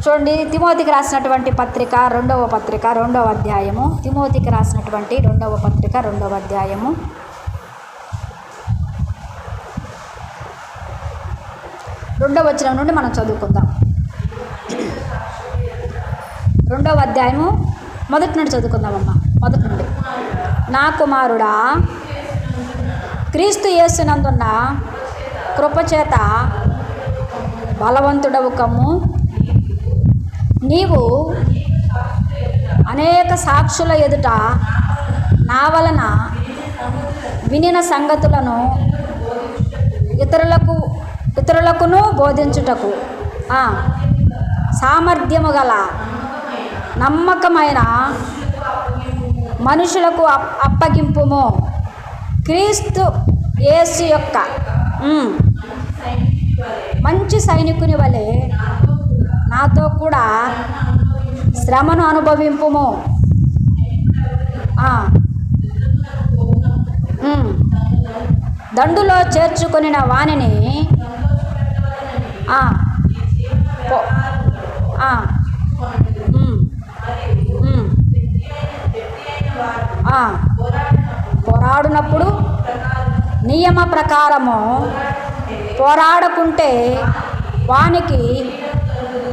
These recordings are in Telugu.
చూడండి, తిమోతికి రాసినటువంటి పత్రిక రెండవ అధ్యాయము. తిమోతికి రాసినటువంటి రెండవ పత్రిక 2వ అధ్యాయము 2వ వచనం నుండి మనం చదువుకుందాం. 2వ అధ్యాయము మొదటి నుండి చదువుకుందామమ్మా. మొదటి నుండి. నా కుమారుడా, క్రీస్తు యేసునందున్న కృపచేత బలవంతుడవు కమ్ము. నీవు అనేక సాక్షుల ఎదుట నా వలన వినిన సంగతులను ఇతరులకును బోధించుటకు సామర్థ్యము గల నమ్మకమైన మనుషులకు అప్పగింపుము. క్రీస్తు యేసు యొక్క మంచి సైనికుని వలె నాతో కూడా శ్రమను అనుభవింపుము. దండులో చేర్చుకొనిన వానిని పోరాడునప్పుడు నియమ ప్రకారము పోరాడకుంటే వానికి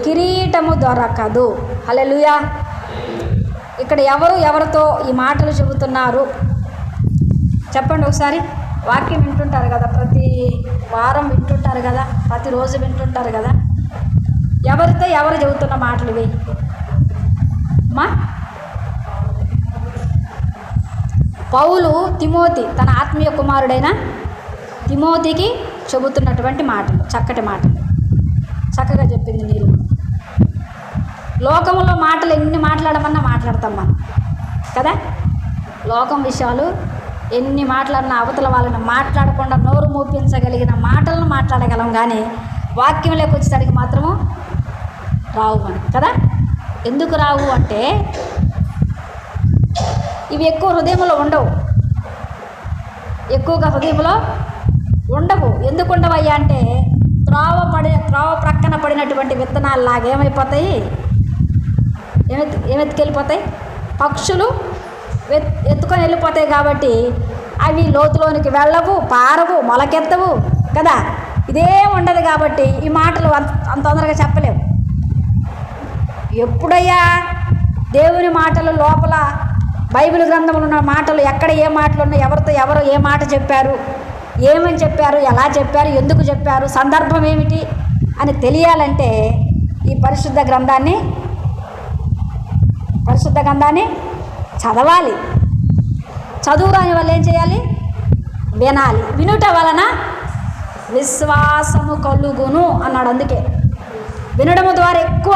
కిరీటము దొరకదు. హల్లెలూయా. ఇక్కడ ఎవరితో ఈ మాటలు చెబుతున్నారు చెప్పండి ఒకసారి. వాక్యం వింటుంటారు కదా, ప్రతి వారం వింటుంటారు కదా, ప్రతిరోజు వింటుంటారు కదా. ఎవరితో ఎవరు చెబుతున్న మాటలు ఇవి అమ్మా? పౌలు తిమోతి, తన ఆత్మీయ కుమారుడైన తిమోతికి చెబుతున్నటువంటి మాటలు, చక్కటి మాటలు. చక్కగా చెప్పింది నీరు. లోకంలో మాటలు ఎన్ని మాట్లాడమన్నా మాట్లాడతాం మనం కదా. లోకం విషయాలు ఎన్ని మాట్లాడినా అవతల వాళ్ళని మాట్లాడకుండా నోరు మూపించగలిగిన మాటలను మాట్లాడగలం, కానీ వాక్యంలోకి వచ్చేసరికి మాత్రము రావు మనకి కదా. ఎందుకు రావు అంటే ఇవి ఎక్కువ హృదయంలో ఉండవు, ఎక్కువగా హృదయంలో ఉండవు. ఎందుకు ఉండవయ్యా అంటే త్రోవ ప్రక్కన పడినటువంటి విత్తనాలు లాగా ఏమైపోతాయి, ఏమెత్తుకెళ్ళిపోతాయి, పక్షులు ఎత్తుకొని వెళ్ళిపోతాయి. కాబట్టి అవి లోతులోనికి వెళ్ళవు, పారవు, మొలకెత్తవు కదా. ఇదే ఉండదు కాబట్టి ఈ మాటలు అంత తొందరగా చెప్పలేవు. ఎప్పుడయ్యా దేవుని మాటలు లోపల బైబిల్ గ్రంథంలో ఉన్న మాటలు ఎక్కడ ఏ మాటలు ఉన్నాయి, ఎవరితో ఎవరు ఏ మాట చెప్పారు, ఏమని చెప్పారు, ఎలా చెప్పారు, ఎందుకు చెప్పారు, సందర్భం ఏమిటి అని తెలియాలంటే ఈ పరిశుద్ధ గ్రంథాన్ని చదవాలి. చదువురాని వాళ్ళు ఏం చేయాలి? వినాలి. వినుట వలన విశ్వాసము కలుగును అన్నాడు. అందుకే వినడము ద్వారా ఎక్కువ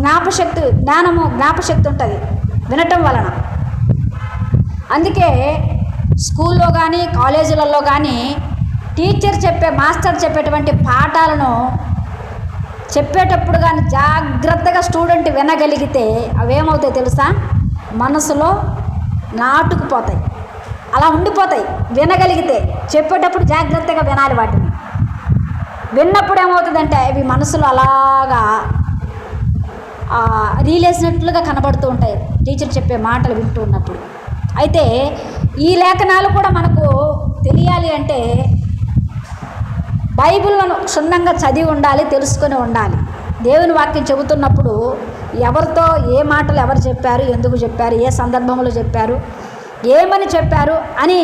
జ్ఞాపశక్తి ఉంటుంది వినటం వలన. అందుకే స్కూల్లో కానీ కాలేజీలలో కానీ మాస్టర్ చెప్పేటువంటి పాఠాలను చెప్పేటప్పుడు కానీ జాగ్రత్తగా స్టూడెంట్ వినగలిగితే అవేమవుతాయి తెలుసా? మనసులో నాటుకుపోతాయి, అలా ఉండిపోతాయి. వినగలిగితే చెప్పేటప్పుడు జాగ్రత్తగా వినాలి. వాటిని విన్నప్పుడు ఏమవుతుందంటే అవి మనసులో అలాగా రీలేసినట్లుగా కనబడుతూ ఉంటాయి టీచర్ చెప్పే మాటలు వింటూ ఉన్నప్పుడు. అయితే ఈ లేఖనాలు కూడా మనకు తెలియాలి అంటే బైబిల్ను క్షుణ్ణంగా చదివి ఉండాలి, తెలుసుకొని ఉండాలి. దేవుని వాక్యం చెబుతున్నప్పుడు ఎవరితో ఏ మాటలు ఎవరు చెప్పారు, ఎందుకు చెప్పారు, ఏ సందర్భంలో చెప్పారు, ఏమని చెప్పారు అని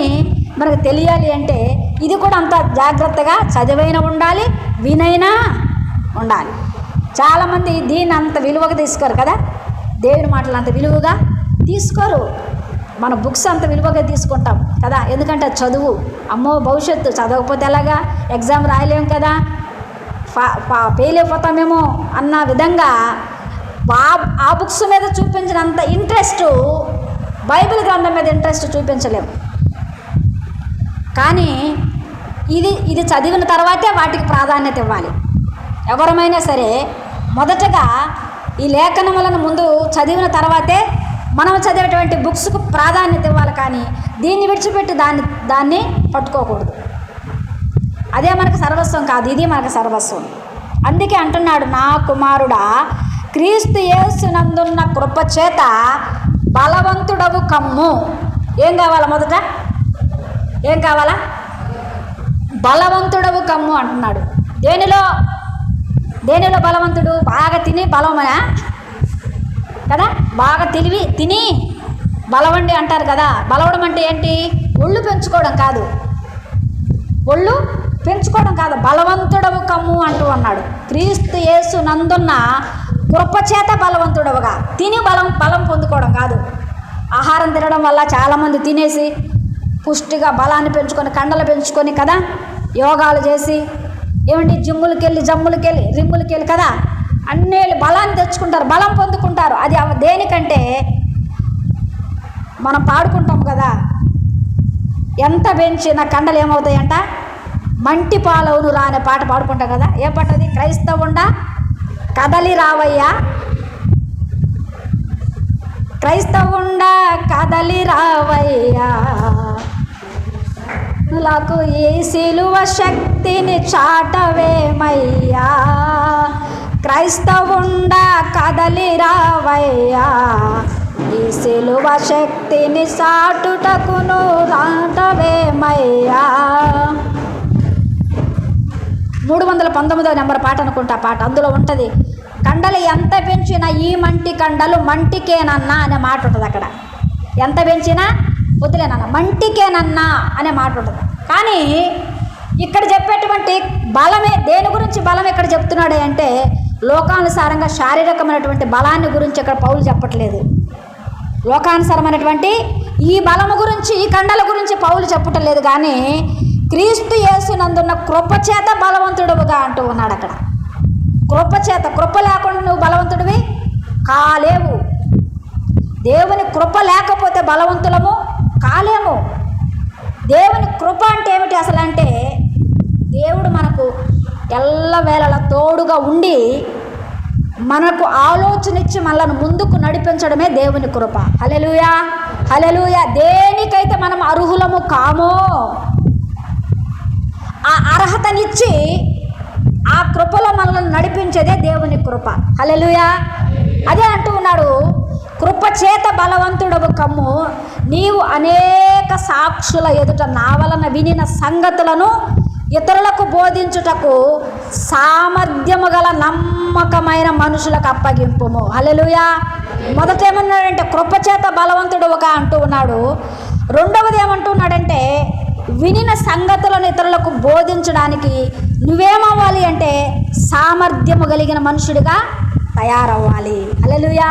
మనకు తెలియాలి అంటే ఇది కూడా అంత జాగ్రత్తగా చదివైనా ఉండాలి, వినైనా ఉండాలి. చాలామంది దీన్ని అంత విలువగా తీసుకోరు కదా. దేవుని మాటలు అంత విలువగా తీసుకోరు. మన బుక్స్ అంత విలువగా తీసుకుంటాం కదా. ఎందుకంటే చదువు, అమ్మో భవిష్యత్తు, చదవకపోతే ఎలాగా, ఎగ్జామ్ రాయలేము కదా, ఫెయిల్ అయిపోతామేమో అన్న విధంగా ఆ బుక్స్ మీద చూపించినంత ఇంట్రెస్ట్ బైబిల్ గ్రంథం మీద ఇంట్రెస్ట్ చూపించలేము. కానీ ఇది చదివిన తర్వాతే వాటికి ప్రాధాన్యత ఇవ్వాలి. ఎవరమైనా సరే మొదటగా ఈ లేఖనములను ముందు చదివిన తర్వాతే మనం చదివేటువంటి బుక్స్కు ప్రాధాన్యత ఇవ్వాలి. కానీ దీన్ని విడిచిపెట్టి దాన్ని పట్టుకోకూడదు. అదే మనకు సర్వస్వం కాదు, ఇది మనకు సర్వస్వం. అందుకే అంటున్నాడు, నా కుమారుడా క్రీస్తు యేసునందున్న కృపచేత బలవంతుడవు కమ్ము. ఏం కావాలా? మొదట ఏం కావాలా? బలవంతుడవు కమ్ము అంటున్నాడు. దేనిలో బలవంతుడు? బాగా తిని బలమనా కదా, బాగా తిని బలవండి అంటారు కదా. బలవడం అంటే ఏంటి? ఒళ్ళు పెంచుకోవడం కాదు, బలవంతుడవు కమ్ము అంటూ అన్నాడు. క్రీస్తు యేసు నందున్న కృపచేత బలవంతుడవుగా. తిని బలం పొందుకోవడం కాదు. ఆహారం తినడం వల్ల చాలామంది తినేసి పుష్టిగా బలాన్ని పెంచుకొని, కండలు పెంచుకొని కదా, యోగాలు చేసి ఏమండి రిమ్ములకెళ్ళి కదా, అన్నీ బలాన్ని తెచ్చుకుంటారు, బలం పొందుకుంటారు. అది దేనికంటే మనం పాడుకుంటాం కదా, ఎంత పెంచిన కండలు ఏమవుతాయంట? మంటి పాలవును రా అనే పాట పాడుకుంటాం కదా. ఏ పాట అది? క్రైస్తవుండా కదలి రావయ్యా, క్రైస్తవుండా కదలి రావయ్యా, నాకు ఈ సిలువ శక్తిని చాటవేమయ్యా, క్రైస్తవుండా కదలి రావయ్యా, ఈ సిలువ శక్తిని సాటుటకును రాటవేమయ్యా. 319వ నెంబర్ పాట అనుకుంటా పాట. అందులో ఉంటుంది, కండలు ఎంత పెంచినా ఈ మంటి కండలు మంటికేనన్నా అనే మాట ఉంటుంది అక్కడ. ఎంత పెంచినా వదిలేనన్నా, మంటికేనన్నా అనే మాట ఉంటుంది. కానీ ఇక్కడ చెప్పేటువంటి బలమే, దేని గురించి బలం ఇక్కడ చెప్తున్నాడు అంటే, లోకానుసారంగా శారీరకమైనటువంటి బలాన్ని గురించి ఇక్కడ పౌలు చెప్పట్లేదు. లోకానుసారమైనటువంటి ఈ బలము గురించి, ఈ కండల గురించి పౌలు చెప్పటం లేదు. కానీ క్రీస్తు యేసునందున్న కృపచేత బలవంతుడుగా అంటూ ఉన్నాడు అక్కడ. కృపచేత, కృప లేకుండా నువ్వు బలవంతుడివి కాలేవు. దేవుని కృప లేకపోతే బలవంతులము కాలేము. దేవుని కృప అంటే ఏమిటి అసలు అంటే, దేవుడు మనకు ఎల్లవేళలా తోడుగా ఉండి మనకు ఆలోచన ఇచ్చి మనల్ని ముందుకు నడిపించడమే దేవుని కృప. హల్లెలూయా, హల్లెలూయా. దేనికైతే మనం అర్హులము కామో ఆ అర్హతనిచ్చి ఆ కృపలో మనల్ని నడిపించేదే దేవుని కృప. హల్లెలూయా. అదే అంటూ ఉన్నాడు, కృపచేత బలవంతుడవు కమ్ము, నీవు అనేక సాక్షుల ఎదుట నా వలన వినిన సంగతులను ఇతరులకు బోధించుటకు సామర్థ్యము గల నమ్మకమైన మనుషులకు అప్పగింపుము. హల్లెలూయా. మొదట ఏమన్నాడంటే కృపచేత బలవంతుడుగా అంటూ ఉన్నాడు. రెండవది ఏమంటున్నాడంటే, వినిన సంగతులను ఇతరులకు బోధించడానికి నువ్వేమవ్వాలి అంటే సామర్థ్యము కలిగిన మనుషుడిగా తయారవ్వాలి. హల్లెలూయా,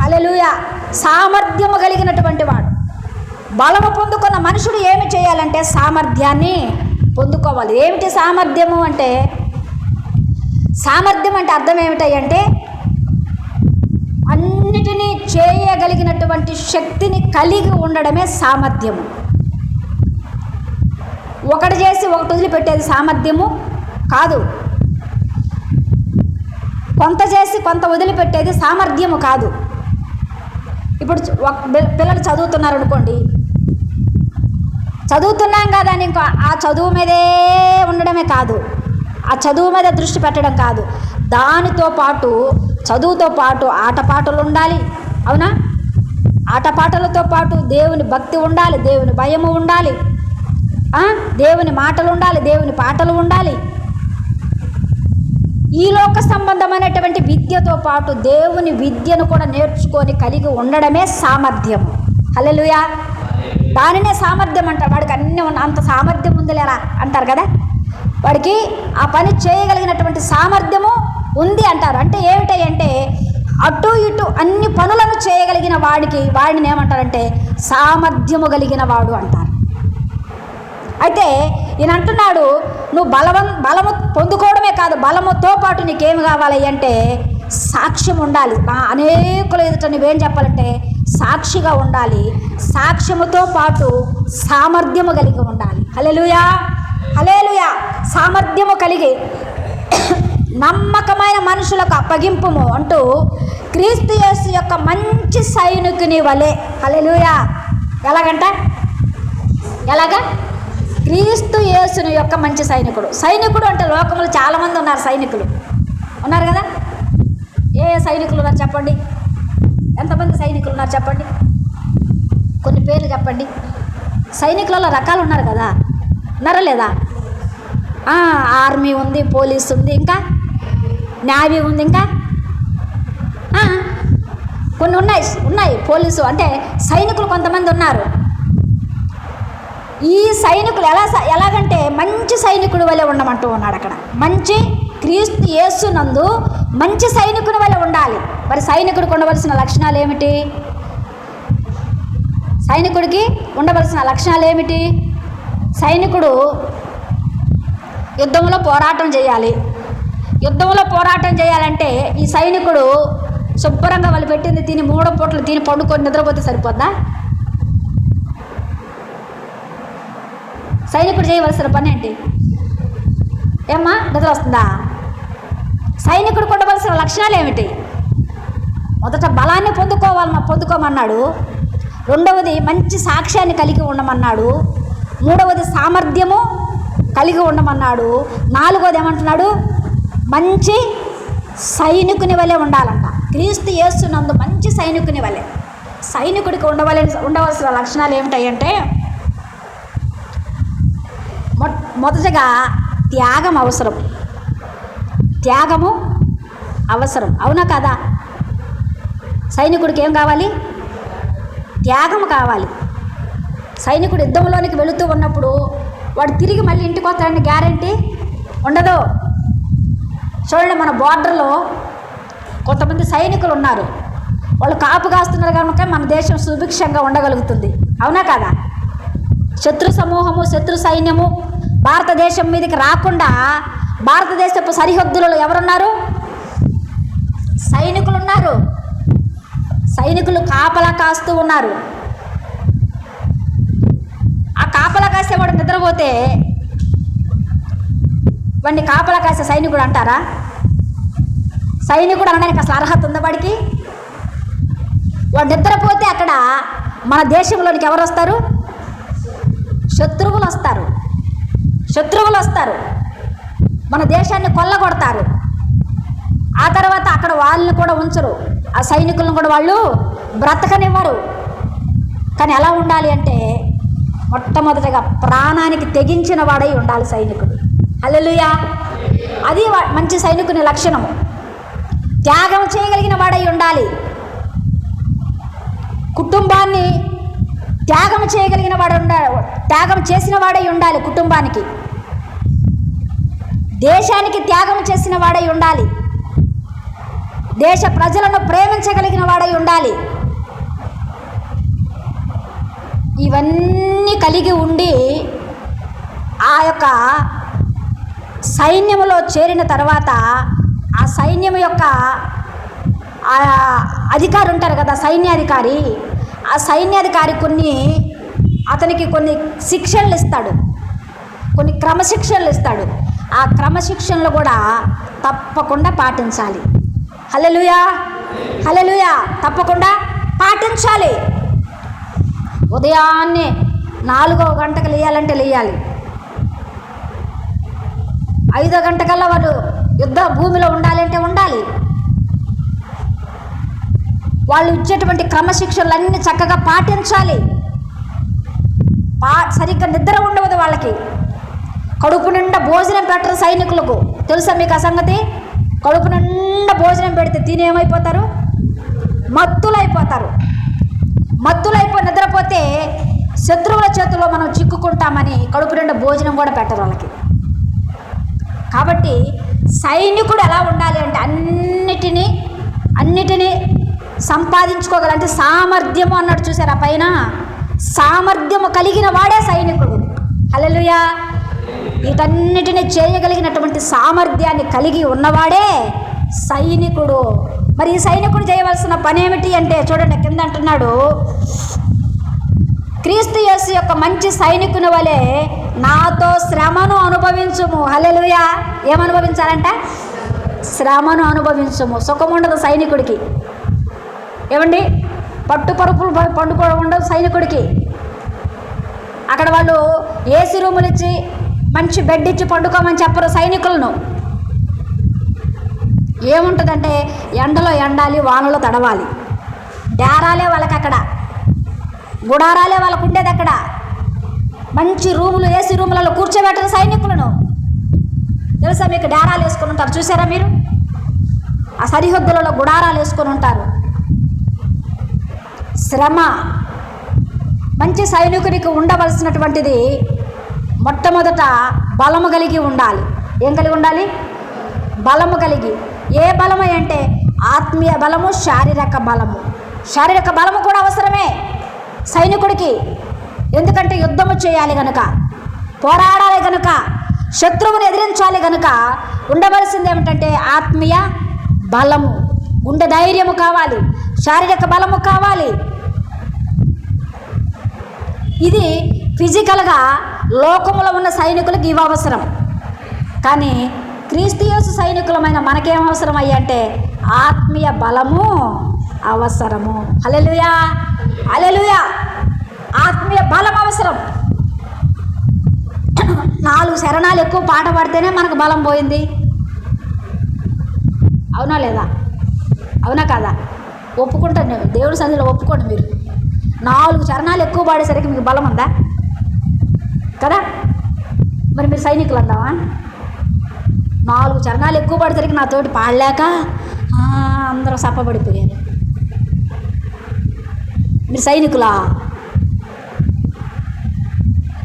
హల్లెలూయా. సామర్థ్యము కలిగినటువంటి వాడు, బలము పొందుకున్న మనుషుడు ఏమి చేయాలంటే సామర్థ్యాన్ని పొందుకోవాలి. ఏమిటి సామర్థ్యము అంటే? సామర్థ్యం అంటే అర్థం ఏమిటంటే అన్నిటినీ చేయగలిగినటువంటి శక్తిని కలిగి ఉండడమే సామర్థ్యము. ఒకటి చేసి ఒకటి వదిలిపెట్టేది సామర్థ్యము కాదు. కొంత చేసి కొంత వదిలిపెట్టేది సామర్థ్యము కాదు. ఇప్పుడు పిల్లలు చదువుతున్నారు అనుకోండి, చదువుతున్నాం కదా అని ఇంకా ఆ చదువు మీదే ఉండడమే కాదు, ఆ చదువు మీద దృష్టి పెట్టడం కాదు, దానితో పాటు చదువుతో పాటు ఆటపాటలు ఉండాలి. అవునా? ఆటపాటలతో పాటు దేవుని భక్తి ఉండాలి, దేవుని భయము ఉండాలి, దేవుని మాటలు ఉండాలి, దేవుని పాటలు ఉండాలి. ఈ లోక సంబంధమైనటువంటి విద్యతో పాటు దేవుని విద్యను కూడా నేర్చుకొని కలిగి ఉండడమే సామర్థ్యము. హల్లెలూయా. దానినే సామర్థ్యం అంటారు. వాడికి అన్నీ అంత సామర్థ్యం ఉందిలేరా అంటారు కదా, వాడికి ఆ పని చేయగలిగినటువంటి సామర్థ్యము ఉంది అంటారు. అంటే ఏమిటంటే అటు ఇటు అన్ని పనులను చేయగలిగిన వాడిని ఏమంటారంటే సామర్థ్యము కలిగిన వాడు అంటారు. అయితే ఈయన అంటున్నాడు, నువ్వు బలము పొందుకోవడమే కాదు, బలముతో పాటు నీకేమి కావాలి అంటే సాక్ష్యం ఉండాలి. అనేకుల ఎదుట నువ్వేం చెప్పాలంటే సాక్షిగా ఉండాలి. సాక్ష్యముతో పాటు సామర్థ్యము కలిగి ఉండాలి. హల్లెలూయా, హల్లెలూయా. సామర్థ్యము కలిగి నమ్మకమైన మనుషులకు అప్పగింపుము అంటూ క్రీస్తు యేసు యొక్క మంచి సైనికుని వలె. హల్లెలూయా. ఎలాగా? క్రీస్తు యేసుని యొక్క మంచి సైనికుడు. సైనికుడు అంటే లోకంలో చాలామంది ఉన్నారు, సైనికులు ఉన్నారు కదా. ఏ సైనికులు ఉన్నారు చెప్పండి? ఎంతమంది సైనికులు ఉన్నారు చెప్పండి? కొన్ని పేర్లు చెప్పండి. సైనికులలో రకాలు ఉన్నారు కదా, ఉన్నారా లేదా? ఆర్మీ ఉంది, పోలీస్ ఉంది, ఇంకా నేవీ ఉంది, ఇంకా కొన్ని ఉన్నాయి పోలీసు అంటే సైనికులు కొంతమంది ఉన్నారు. ఈ సైనికులు ఎలాగంటే మంచి సైనికుడి వలె ఉండమంటూ ఉన్నాడు అక్కడ. మంచి క్రీస్తు యేసునందు మంచి సైనికుడి వలె ఉండాలి. మరి సైనికుడికి ఉండవలసిన లక్షణాలు ఏమిటి? సైనికుడికి ఉండవలసిన లక్షణాలు ఏమిటి? సైనికుడు యుద్ధంలో పోరాటం చేయాలి. యుద్ధంలో పోరాటం చేయాలంటే ఈ సైనికుడు శుభ్రంగా వాళ్ళు పెట్టింది తిని 3 పూటలు తిని పండుకొని నిద్రపోతే సరిపోద్దా? సైనికుడు చేయవలసిన పని ఏంటి? ఏమ్మా, నిద్ర వస్తుందా? సైనికుడు ఉండవలసిన లక్షణాలు ఏమిటి? మొదట బలాన్ని పొందుకోమన్నాడు. రెండవది మంచి సాక్ష్యాన్ని కలిగి ఉండమన్నాడు. మూడవది సామర్థ్యము కలిగి ఉండమన్నాడు. నాలుగవది ఏమంటున్నాడు? మంచి సైనికుని వలె ఉండాలంట. క్రీస్తు యేసునందు మంచి సైనికుని వలె. సైనికుడికి ఉండవలసిన లక్షణాలు ఏమిటాయంటే మొదటగా త్యాగం అవసరం. త్యాగము అవసరం, అవునా కదా? సైనికుడికి ఏం కావాలి? త్యాగం కావాలి. సైనికుడు యుద్ధంలోనికి వెళుతూ ఉన్నప్పుడు వాడు తిరిగి మళ్ళీ ఇంటికి వస్తాడని గ్యారంటీ ఉండదు. చూడండి, మన బోర్డర్లో కొంతమంది సైనికులు ఉన్నారు. వాళ్ళు కాపు కాస్తున్నారు కనుక మన దేశం సుభిక్షంగా ఉండగలుగుతుంది, అవునా కదా? శత్రు సమూహము, శత్రు సైన్యము భారతదేశం మీదకి రాకుండా భారతదేశపు సరిహద్దులలో ఎవరున్నారు? సైనికులు ఉన్నారు. సైనికులు కాపలా కాస్తూ ఉన్నారు. ఆ కాపలా కాసేవాడు నిద్రపోతే వాడిని కాపలా కాసే సైనికుడు అంటారా? సైనికుడు అనడానికి అసలు అర్హత ఉందా వాడికి? వాడు నిద్రపోతే అక్కడ మన దేశంలోనికి ఎవరు వస్తారు? శత్రువులు వస్తారు. శత్రువులు వస్తారు, మన దేశాన్ని కొల్లగొడతారు. ఆ తర్వాత అక్కడ వాళ్ళని కూడా ఉంచరు, ఆ సైనికులను కూడా వాళ్ళు బ్రతకనివ్వరు. కానీ ఎలా ఉండాలి అంటే మొట్టమొదటిగా ప్రాణానికి తెగించిన వాడై ఉండాలి సైనికుడు. హల్లెలూయా! అది మంచి సైనికుని లక్షణము. త్యాగం చేయగలిగిన వాడై ఉండాలి. కుటుంబాన్ని త్యాగం చేయగలిగిన వాడు త్యాగం చేసిన వాడై ఉండాలి. కుటుంబానికి, దేశానికి త్యాగం చేసిన వాడై ఉండాలి. దేశ ప్రజలను ప్రేమించగలిగిన వాడై ఉండాలి. ఇవన్నీ కలిగి ఉండి ఆ యొక్క సైన్యములో చేరిన తర్వాత ఆ సైన్యం యొక్క అధికారి ఉంటారు కదా, సైన్యాధికారి. ఆ సైన్యాధికారి అతనికి కొన్ని శిక్షణలు ఇస్తాడు, కొన్ని క్రమశిక్షణలు ఇస్తాడు. ఆ క్రమశిక్షణలు కూడా తప్పకుండా పాటించాలి. హల్లెలూయా, హల్లెలూయా! తప్పకుండా పాటించాలి. ఉదయాన్నే 4వ గంటకు లేయాలంటే లేయాలి. 5వ గంటకల్లా వాడు యుద్ధ భూమిలో ఉండాలంటే ఉండాలి. వాళ్ళు ఇచ్చేటువంటి క్రమశిక్షణలన్నీ చక్కగా పాటించాలి. సరిగ్గా నిద్ర ఉండవదు వాళ్ళకి. కడుపు నిండా భోజనం పెట్టరు సైనికులకు. తెలుసా మీకు ఆ సంగతి? కడుపు నిండా భోజనం పెడితే తినేమైపోతారు? మత్తులైపోతారు. మత్తులైపోయి నిద్రపోతే శత్రువుల చేతుల్లో మనం చిక్కుకుంటామని కడుపు నిండా భోజనం కూడా పెట్టరు వాళ్ళకి. కాబట్టి సైనికుడు ఎలా ఉండాలి అంటే అన్నిటినీ సంపాదించుకోగలంటే సామర్థ్యము అన్నాడు చూసారా పైన? సామర్థ్యము కలిగిన వాడే సైనికుడు. హల్లెలూయా! వీటన్నిటిని చేయగలిగినటువంటి సామర్థ్యాన్ని కలిగి ఉన్నవాడే సైనికుడు. మరి ఈ సైనికుడు చేయవలసిన పని ఏమిటి అంటే చూడండి, కింద అంటున్నాడు, క్రీస్తు యేసు యొక్క మంచి సైనికుని వలె నాతో శ్రమను అనుభవించుము. హల్లెలూయా! ఏమనుభవించాలంట? శ్రమను అనుభవించుము. సుఖం ఉండదు సైనికుడికి. ఏమండి, పరుపులు పండుకోవడం ఉండదు సైనికుడికి. అక్కడ వాళ్ళు ఏసీ రూములు ఇచ్చి మంచి బెడ్ ఇచ్చి పండుకోమని చెప్పరు సైనికులను. ఏముంటుందంటే ఎండలో ఎండాలి, వానలో తడవాలి. డేరాలే వాళ్ళకి అక్కడ, గుడారాలే వాళ్ళకు ఉండేది అక్కడ. మంచి రూములు, ఏసీ రూములలో కూర్చోబెట్టరు సైనికులను. తెలుసా మీకు? డేరాలు వేసుకొని ఉంటారు, చూసారా మీరు? ఆ సరిహద్దులలో గుడారాలు వేసుకొని ఉంటారు. శ్రమ. మంచి సైనికునికి ఉండవలసినటువంటిది మొట్టమొదట బలము కలిగి ఉండాలి. ఏం కలిగి ఉండాలి? బలము కలిగి. ఏ బలము అంటే ఆత్మీయ బలము, శారీరక బలము. శారీరక బలము కూడా అవసరమే సైనికుడికి. ఎందుకంటే యుద్ధము చేయాలి గనుక, పోరాడాలి గనుక, శత్రువుని ఎదిరించాలి గనుక ఉండవలసింది ఏమిటంటే ఆత్మీయ బలము. గుండె ధైర్యము కావాలి, శారీరక బలము కావాలి. ఇది ఫిజికల్గా లోకములో ఉన్న సైనికులకు ఇవి అవసరం. కానీ క్రీస్తు యేసు సైనికులమైన మనకేం అవసరం అయ్యంటే ఆత్మీయ బలము అవసరము. హల్లెలూయా, హల్లెలూయా. ఆత్మీయ బలం అవసరం. 4 శరణాలు ఎక్కువ పాట పాడితేనే మనకు బలం పోయింది. అవునా లేదా? అవునా కాదా? ఒప్పుకుంటాను నేను, దేవుడి సన్నిధిలో ఒప్పుకోండి. మీరు 4 చరణాలు ఎక్కువ పాడేసరికి మీకు బలం ఉందా? కదా? మరి మీరు సైనికులు అందామా? 4 చరణాలు ఎక్కువ పాడేసరికి నాతోటి పాడలేక అందరూ సప్పబడిపోయారు. మీరు సైనికులా?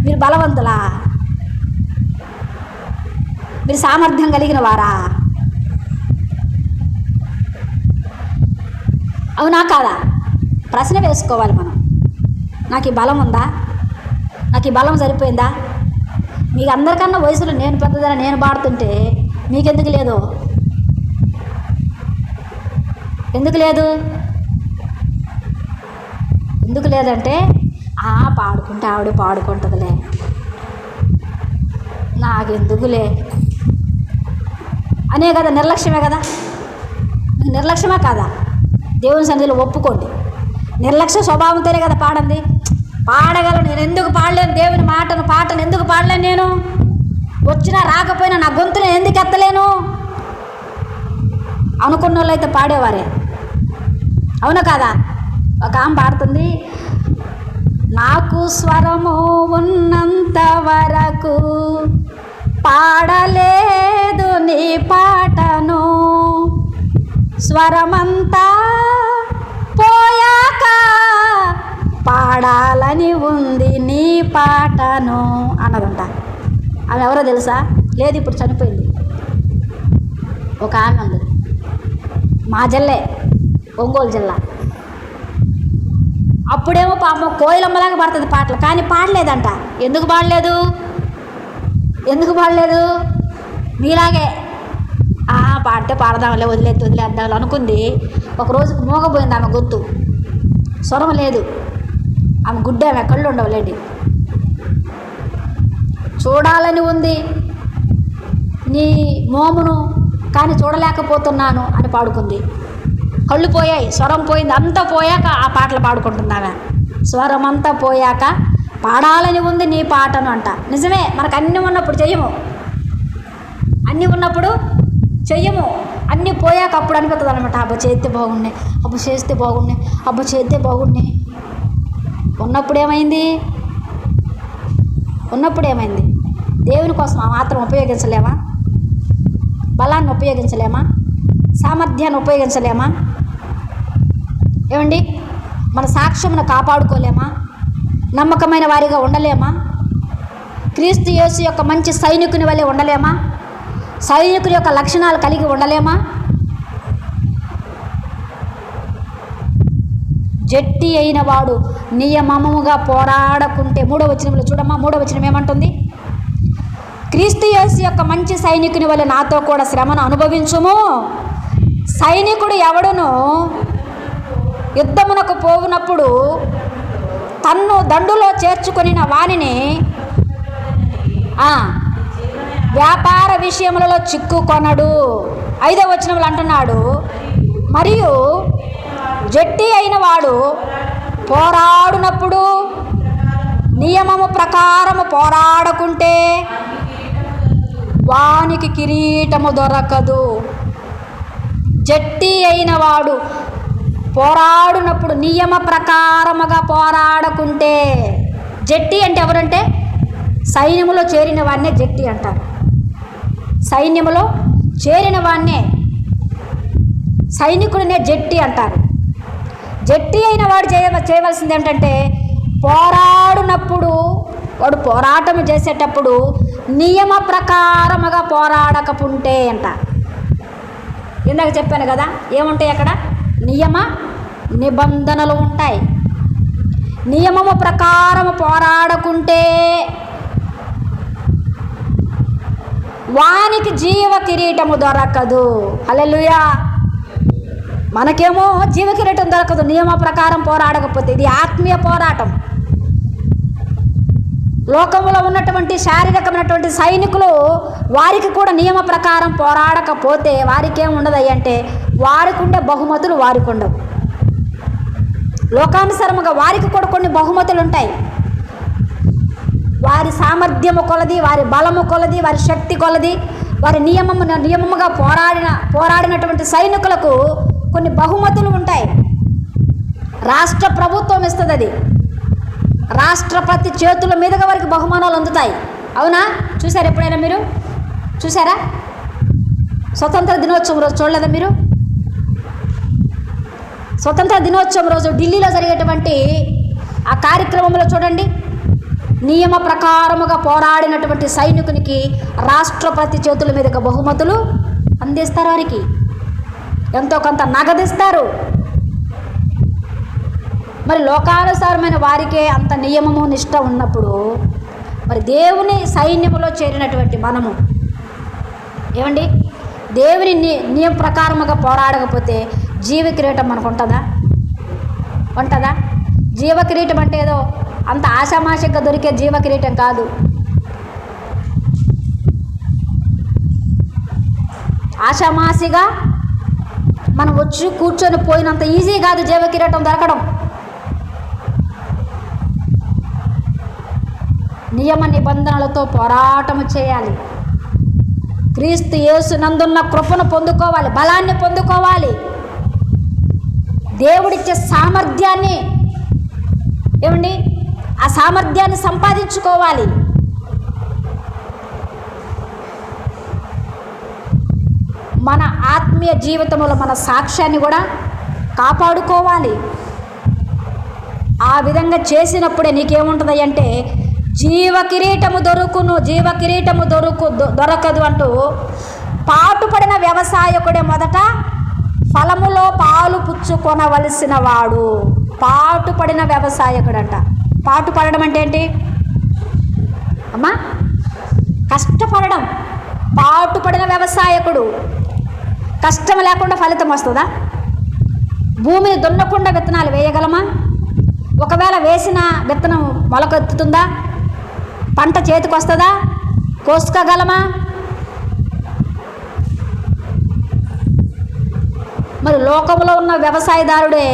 మీరు బలవంతులా? మీరు సామర్థ్యం కలిగిన వారా? అవునా కాదా? ప్రశ్న వేసుకోవాలి మనం. నాకు ఈ బలం ఉందా? నాకు ఈ బలం సరిపోయిందా? మీకు అందరికన్నా వయసులో నేను పెద్దదని నేను పాడుతుంటే మీకెందుకు లేదు? ఎందుకు లేదు? ఎందుకు లేదంటే పాడుకుంటే ఆవిడ పాడుకుంటుందిలే, నాకెందుకులే అనే కదా. నిర్లక్ష్యమే కదా. నిర్లక్ష్యమే కాదా? దేవుని సన్నిధిలో ఒప్పుకోండి. నిర్లక్ష్య స్వభావంతోనే కదా పాడండి. పాడగలను. నేను ఎందుకు పాడలేను? దేవుని పాటను ఎందుకు పాడలేను? నేను వచ్చినా రాకపోయినా నా గొంతుని ఎందుకు ఎత్తలేను అనుకున్న వాళ్ళు అయితే పాడేవారే. అవునా కాదా? ఒక ఆమె పాడుతుంది, నాకు స్వరము ఉన్నంత వరకు పాడలేదు నీ పాటను, స్వరమంతా పోయాక పాడాలని ఉంది నీ పాటను అన్నదంట. ఆమె ఎవరో తెలుసా? లేదు, ఇప్పుడు చనిపోయింది. ఒక ఆమె ఉంది, మా జిల్లే, ఒంగోలు జిల్లా. అప్పుడేమో పాపం కోయిలమ్మలాగా పడుతుంది పాటలు, కానీ పాడలేదంట. ఎందుకు పాడలేదు? ఎందుకు పాడలేదు? మీలాగే పాడితే పాడదాంలే, వదిలేద్దాం అనుకుంది. ఒక రోజుకు మోగపోయింది ఆమె గొంతు, స్వరం లేదు. ఆమె గుడ్డ, ఆమె కళ్ళు ఉండవులేండి. చూడాలని ఉంది నీ మోమును, కానీ చూడలేకపోతున్నాను అని పాడుకుంది. కళ్ళు పోయాయి, స్వరం పోయింది, అంతా పోయాక ఆ పాటలు పాడుకుంటుంది ఆమె. స్వరం అంతా పోయాక పాడాలని ఉంది నీ పాటను అంట. నిజమే, మనకు అన్నీ ఉన్నప్పుడు చెయ్యము, అన్నీ ఉన్నప్పుడు చెయ్యము. అన్నీ పోయాక అప్పుడు అనిపిస్తుంది అనమాట, అబ్బా చేస్తే బాగున్నాయి, అబ్బా చేస్తే బాగున్నాయి, అబ్బా చేస్తే బాగున్నాయి. ఉన్నప్పుడు ఏమైంది? దేవుని కోసం ఆ మాత్రం ఉపయోగించలేమా? బలాన్ని ఉపయోగించలేమా? సామర్థ్యాన్ని ఉపయోగించలేమా? ఏమండి, మన సాక్ష్యమును కాపాడుకోలేమా? నమ్మకమైన వారిగా ఉండలేమా? క్రీస్తు యేసు యొక్క మంచి సైనికుని వలె ఉండలేమా? సైనికుని యొక్క లక్షణాలు కలిగి ఉండలేమా? జట్టి అయిన వాడు నియమముగా పోరాడకుంటే, 3వ వచనంలో చూడమ్మా, 3వ వచనం ఏమంటుంది? క్రీస్తు యేసు యొక్క మంచి సైనికుని వలె నాతో కూడా శ్రమను అనుభవించుము. సైనికుడు ఎవడును యుద్ధమునకు పోవునప్పుడు తన్ను దండులో చేర్చుకొనిన వానిని వ్యాపార విషయములలో చిక్కుకొనడు. 5వ వచనంలో అంటున్నాడు, మరియు జట్టి అయిన వాడు పోరాడునప్పుడు నియమము ప్రకారము పోరాడకుంటే వానికి కిరీటము దొరకదు. జట్టి అయిన వాడు పోరాడునప్పుడు నియమ ప్రకారముగా పోరాడకుంటే, జట్టి అంటే ఎవరంటే సైన్యములో చేరిన వాడినే జట్టి అంటారు. సైన్యములో చేరిన వాడినే సైనికుడినే జట్టి అంటారు. జట్టి అయిన వాడు చేయవలసింది ఏమిటంటే పోరాడునప్పుడు, వాడు పోరాటం చేసేటప్పుడు నియమ ప్రకారముగా పోరాడకపోతే అంట. ఇందాక చెప్పాను కదా, ఏముంటాయి అక్కడ? నియమ నిబంధనలు ఉంటాయి. నియమము ప్రకారము పోరాడకుంటే వానికి జీవ కిరీటము దొరకదు. హల్లెలూయా. మనకేమో జీవ కిరీటం దొరకదు నియమ ప్రకారం పోరాడకపోతే. ఇది ఆత్మీయ పోరాటం. లోకంలో ఉన్నటువంటి శారీరకమైనటువంటి సైనికులు వారికి కూడా నియమ ప్రకారం పోరాడకపోతే వారికి ఏమి ఉండదు అంటే వారికి ఉండే బహుమతులు వారికి ఉండవు. లోకానుసారముగా వారికి కూడా కొన్ని బహుమతులు ఉంటాయి. వారి సామర్థ్యము కొలది, వారి బలము కొలది, వారి శక్తి కొలది, వారి నియమముగా పోరాడినటువంటి సైనికులకు కొన్ని బహుమతులు ఉంటాయి. రాష్ట్ర ప్రభుత్వం ఇస్తుంది. అది రాష్ట్రపతి చేతుల మీదుగా వారికి బహుమానాలు అందుతాయి. అవునా? చూసారా? ఎప్పుడైనా మీరు చూసారా? స్వతంత్ర దినోత్సవం రోజు చూడలేదా మీరు? స్వతంత్ర దినోత్సవం రోజు ఢిల్లీలో జరిగేటువంటి ఆ కార్యక్రమంలో చూడండి, నియమ ప్రకారముగా పోరాడినటువంటి సైనికునికి రాష్ట్రపతి చేతుల మీదుగా బహుమతులు అందిస్తారు. వారికి ఎంతో కొంత నగదిస్తారు. మరి లోకానుసారమైన వారికే అంత నియమము నిష్ట ఉన్నప్పుడు మరి దేవుని సైన్యములో చేరినటువంటి మనము ఏమండి, దేవుని నియమ ప్రకారముగా పోరాడకపోతే జీవ కిరీటం మనకు ఉంటుందా? జీవ కిరీటం అంటే ఏదో అంత ఆషామాషిగా దొరికే జీవ కిరీటం కాదు. ఆషామాషిగా మనం వచ్చి కూర్చొని పోయినంత ఈజీ కాదు జీవ కిరీటం దొరకడం. నియమ నిబంధనలతో పోరాటము చేయాలి. క్రీస్తు యేసు నందున్న కృపను పొందుకోవాలి, బలాన్ని పొందుకోవాలి, దేవుడిచ్చే సామర్థ్యాన్ని ఏమండి ఆ సామర్థ్యాన్ని సంపాదించుకోవాలి. మన ఆత్మీయ జీవితంలో మన సాక్ష్యాన్ని కూడా కాపాడుకోవాలి. ఆ విధంగా చేసినప్పుడే నీకేముంటుంది అంటే జీవ కిరీటము దొరకదు అంటూ పాటుపడిన వ్యవసాయకుడే మొదట ఫలములో పాలు పుచ్చుకొనవలసిన వాడు. పాటుపడిన వ్యవసాయకుడంట. పాటుపడడం అంటే ఏంటి అమ్మా? కష్టపడడం. పాటుపడిన వ్యవసాయకుడు. కష్టం లేకుండా ఫలితం వస్తుందా? భూమిని దున్నకుండా విత్తనాలు వేయగలమా? ఒకవేళ వేసిన విత్తనం మొలకెత్తుతుందా? పంట చేతికి వస్తుందా? కోసుకోగలమా? మరి లోకంలో ఉన్న వ్యవసాయదారుడే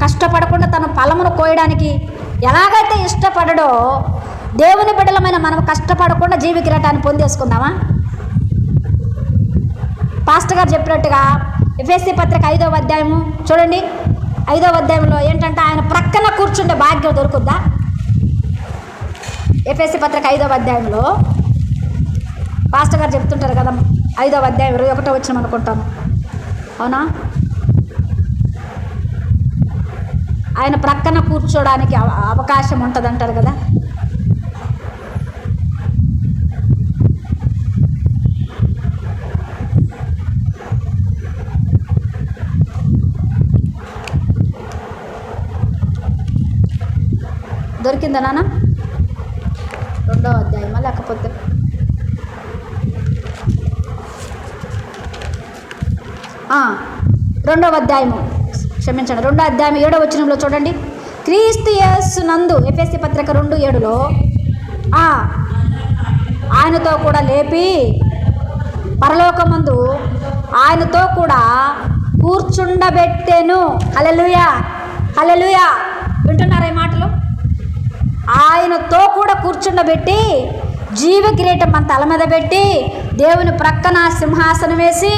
కష్టపడకుండా తన ఫలమును కోయడానికి ఎలాగైతే ఇష్టపడడో దేవుని బిడ్డలమైన మనం కష్టపడకుండా జీవ కిరీటాన్ని పొందేసుకుందామా? పాస్టర్ గారు చెప్పినట్టుగా ఎఫెసీ పత్రిక 5వ అధ్యాయము చూడండి. 5వ అధ్యాయంలో ఏంటంటే ఆయన ప్రక్కన కూర్చుంటే భాగ్యం దొరుకుద్దా? ఎఫెసీ పత్రిక 5వ అధ్యాయంలో పాస్టర్ గారు చెప్తుంటారు కదా, 5వ అధ్యాయం 21 వచ్చిన అనుకుంటాను. అవునా? ఆయన ప్రక్కన కూర్చోడానికి అవకాశం ఉంటుంది అంటారు కదా. దొరికిందా నాన్న? 2వ అధ్యాయమా లేకపోతే 2వ అధ్యాయము, క్షమించండి, 2వ అధ్యాయం 7వ వచనంలో చూడండి. క్రీస్తు యేసు నందు, ఎఫెసీ పత్రిక 2:7లో ఆయనతో కూడా లేపి పరలోకమందు ఆయనతో కూడా కూర్చుండబెట్టెను. హల్లెలూయా, హల్లెలూయా. వింటున్నారా ఈ మాటలు? ఆయనతో కూడా కూర్చుండబెట్టి జీవ కిరీటం మన తల మీద పెట్టి దేవుని ప్రక్కన సింహాసనం వేసి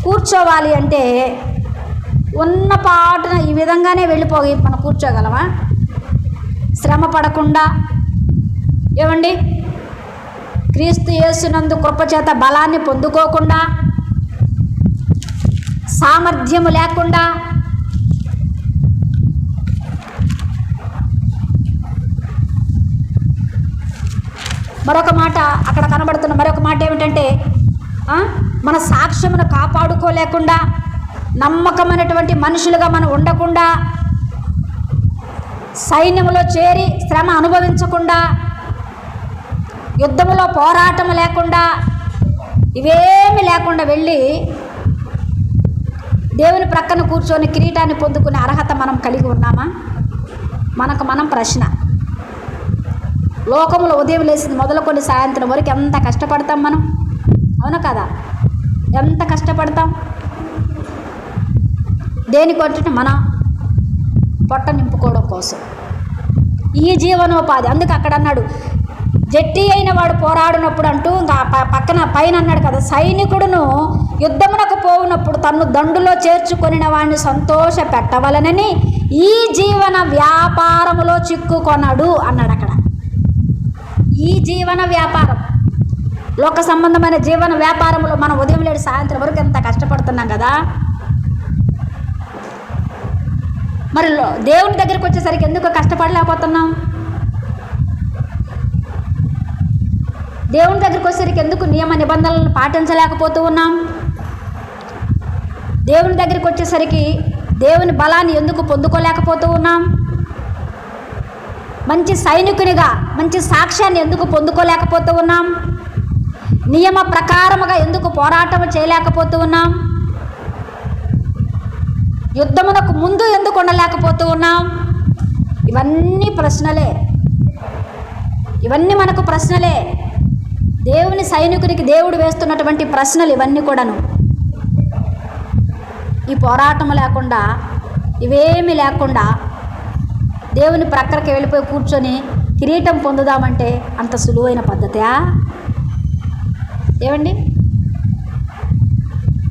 కూర్చోవాలి అంటే ఉన్న పాటున ఈ విధంగానే వెళ్ళిపోయి మనం కూర్చోగలమా? శ్రమ పడకుండా, ఏమండి, క్రీస్తు యేసునందు కృపచేత బలాన్ని పొందుకోకుండా, సామర్థ్యము లేకుండా, మరొక మాట అక్కడ కనబడుతున్న మరొక మాట ఏమిటంటే, మన సాక్ష్యమును కాపాడుకోలేకుండా, నమ్మకమైనటువంటి మనుషులుగా మనం ఉండకుండా, సైన్యంలో చేరి శ్రమ అనుభవించకుండా, యుద్ధములో పోరాటం లేకుండా, ఇవేమి లేకుండా వెళ్ళి దేవుని ప్రక్కన కూర్చొని కిరీటాన్ని పొందుకునే అర్హత మనం కలిగి ఉన్నామా? మనకు మనం ప్రశ్న. లోకంలో ఉదయం లేచింది మొదలుకొని సాయంత్రం వరకు ఎంత కష్టపడతాం మనం, అవునా కదా? ఎంత కష్టపడతాం దేనికొంటే మన పొట్ట నింపుకోవడం కోసం, ఈ జీవనోపాధి. అందుకు అక్కడ అన్నాడు, జట్టి అయిన వాడు పోరాడినప్పుడు అంటూ ఇంకా పక్కన పైన అన్నాడు కదా, సైనికుడును యుద్ధమునకు పోవునప్పుడు తన్ను దండులో చేర్చుకొనిన వాడిని సంతోష పెట్టవలనని ఈ జీవన వ్యాపారములో చిక్కుకొన్నాడు అన్నాడు. అక్కడ ఈ జీవన వ్యాపారం, లోక సంబంధమైన జీవన వ్యాపారంలో మనం ఉదయం లేడు సాయంత్రం వరకు ఎంత కష్టపడుతున్నాం కదా. మరి దేవుని దగ్గరికి వచ్చేసరికి ఎందుకు కష్టపడలేకపోతున్నాం? దేవుని దగ్గరికి వచ్చేసరికి ఎందుకు నియమ నిబంధనలను పాటించలేకపోతూ ఉన్నాం? దేవుని దగ్గరికి వచ్చేసరికి దేవుని బలాన్ని ఎందుకు పొందుకోలేకపోతూ ఉన్నాం? మంచి సైనికునిగా మంచి సాక్ష్యాన్ని ఎందుకు పొందుకోలేకపోతూ ఉన్నాం? నియమ ప్రకారముగా ఎందుకు పోరాటం చేయలేకపోతూ ఉన్నాం? యుద్ధమునకు ముందు ఎందుకు ఉండలేకపోతూ ఉన్నాం? ఇవన్నీ ప్రశ్నలే, ఇవన్నీ మనకు ప్రశ్నలే. దేవుని సైనికునికి దేవుడు వేస్తున్నటువంటి ప్రశ్నలు ఇవన్నీ కూడాను. ఈ పోరాటం లేకుండా, ఇవేమీ లేకుండా దేవుని ప్రక్కకి వెళ్ళిపోయి కూర్చొని కిరీటం పొందుదామంటే అంత సులువైన పద్ధతా? ఏమండి,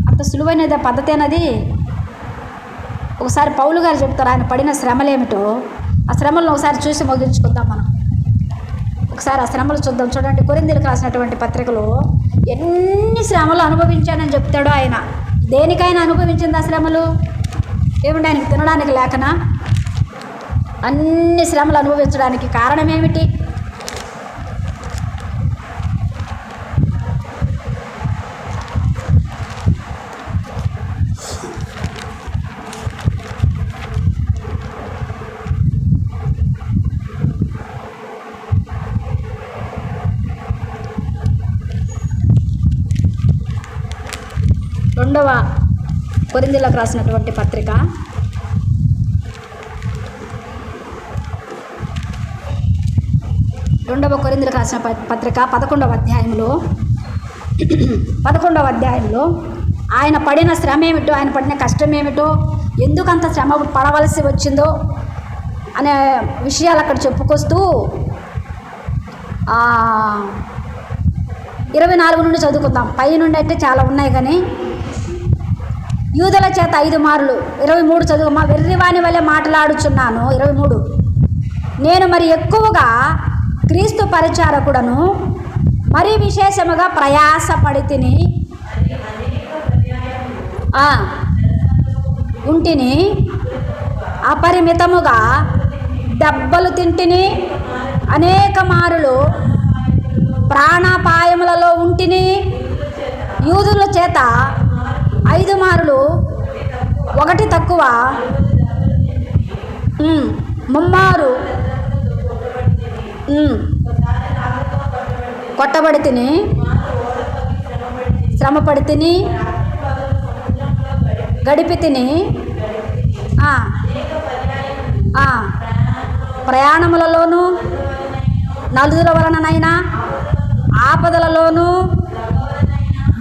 అంత సులువైనది పద్ధతి అన్నది? ఒకసారి పౌలు గారు చెప్తారు, ఆయన పడిన శ్రమలేమిటో. ఆ శ్రమలను ఒకసారి చూసి ముగించుకుందాం మనం. ఒకసారి ఆ శ్రమలు చూద్దాం. చూడండి, కొరింథీయులకు రాసినటువంటి పత్రికలో ఎన్ని శ్రమలు అనుభవించానని చెప్తాడో ఆయన. దేనికైనా అనుభవించింది ఆ శ్రమలు? ఏమిటి, ఆయనకి తినడానికి లేకనా? అన్ని శ్రమలు అనుభవించడానికి కారణం ఏమిటి? రెండవ కొరింథీయులకు రాసినటువంటి పత్రిక 2వ కొరింథీయులకు రాసిన పత్రిక 11వ అధ్యాయంలో ఆయన పడిన శ్రమ ఏమిటో, ఆయన పడిన కష్టం ఏమిటో, ఎందుకంత శ్రమ పడవలసి వచ్చిందో అనే విషయాలు అక్కడ చెప్పుకొస్తూ 24 నుండి చదువుకుందాం. పై నుండి అయితే చాలా ఉన్నాయి కానీ, యూదుల చేత 5 మార్లు 23 చదువుమా. వెర్రివాని వలె మాట్లాడుచున్నాను. 23, నేను మరి ఎక్కువగా క్రీస్తు పరిచారకుడను, మరి విశేషముగా ప్రయాసపడి తిని ఉంటిని, అపరిమితముగా దెబ్బలు తింటిని, అనేక మారులు ప్రాణాపాయములలో ఉంటిని, యూదుల చేత 5 మార్లు, 1 తక్కువ, 3 కొట్టబడి తిని, శ్రమపడి తిని, గడిపి తిని, ప్రయాణములలోనూ, నలుగుల వలననైనా, ఆపదలలోనూ,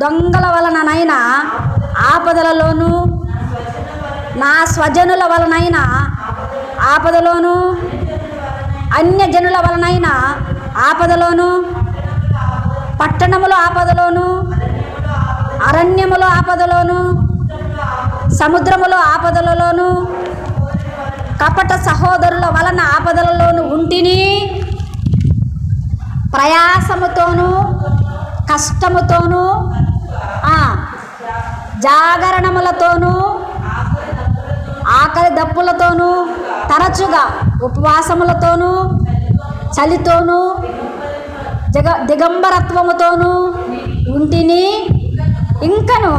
దొంగల వలననైనా ఆపదలలోనూ, నా స్వజనుల వలనైనా ఆపదలోను, అన్యజనుల వలనైనా ఆపదలోను, పట్టణములో ఆపదలోను, అరణ్యములో ఆపదలోను, సముద్రములో ఆపదలలోను కపట సహోదరుల వలన ఆపదలలోను ఉంటిని. ప్రయాసముతోనూ కష్టముతోనూ జాగరణములతోనూ ఆకలి దప్పులతోనూ తరచుగా ఉపవాసములతోనూ చలితోనూ దిగంబరత్వముతోనూ ఉంటిని. ఇంకను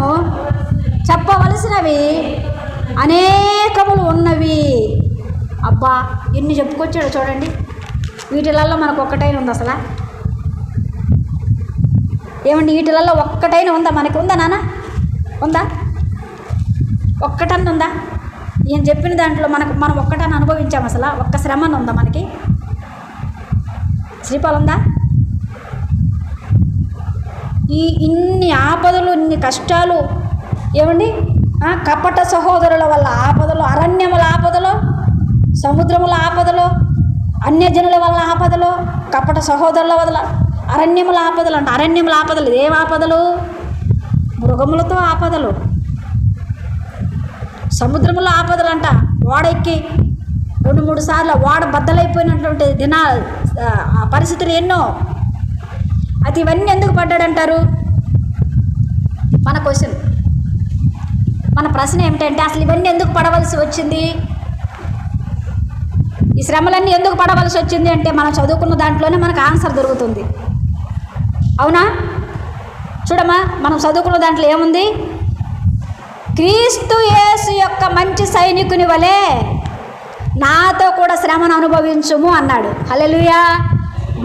చెప్పవలసినవి అనేకములు ఉన్నవి. అబ్బా ఎన్ని చెప్పుకొచ్చాడు చూడండి. వీటిలలో మనకు ఒక్కటైన ఉంది అసలు? ఏమండి వీటిలలో ఒక్కటైన ఉందా? మనకి ఉందా నాన్న? ఉందా? ఒక్కటన్న ఉందా? ఈయన చెప్పిన దాంట్లో మనం ఒక్కటని అనుభవించాం అసలు? ఒక్క శ్రమను ఉందా మనకి? శ్రీపాలు ఉందా? ఇన్ని ఆపదలు, ఇన్ని కష్టాలు, ఏమండి కపట సహోదరుల వల్ల ఆపదలు, అరణ్యముల ఆపదలు, సముద్రముల ఆపదలు, అన్యజనుల వల్ల ఆపదలు, కపట సహోదరుల వల్ల అరణ్యముల ఆపదలు అంట. అరణ్యముల ఆపదలు ఏం ఆపదలు? మృగములతో ఆపదలు. సముద్రములో ఆపదలు అంట. ఓడ ఎక్కి 2-3 సార్లు ఓడ బద్దలైపోయినటువంటి పరిస్థితులు ఎన్నో. అది ఇవన్నీ ఎందుకు పడ్డాడంటారు? మన క్వశ్చన్, మన ప్రశ్న ఏమిటంటే అసలు ఇవన్నీ ఎందుకు పడవలసి వచ్చింది? ఈ శ్రమలన్నీ ఎందుకు పడవలసి వచ్చింది అంటే మనం చదువుకున్న దాంట్లోనే మనకు ఆన్సర్ దొరుకుతుంది. అవునా? చూడమ్మా, మనం చదువుకున్న దాంట్లో ఏముంది? క్రీస్తు యేసు యొక్క మంచి సైనికుని వలె నాతో కూడా శ్రమను అనుభవించుము అన్నాడు. హల్లెలూయా.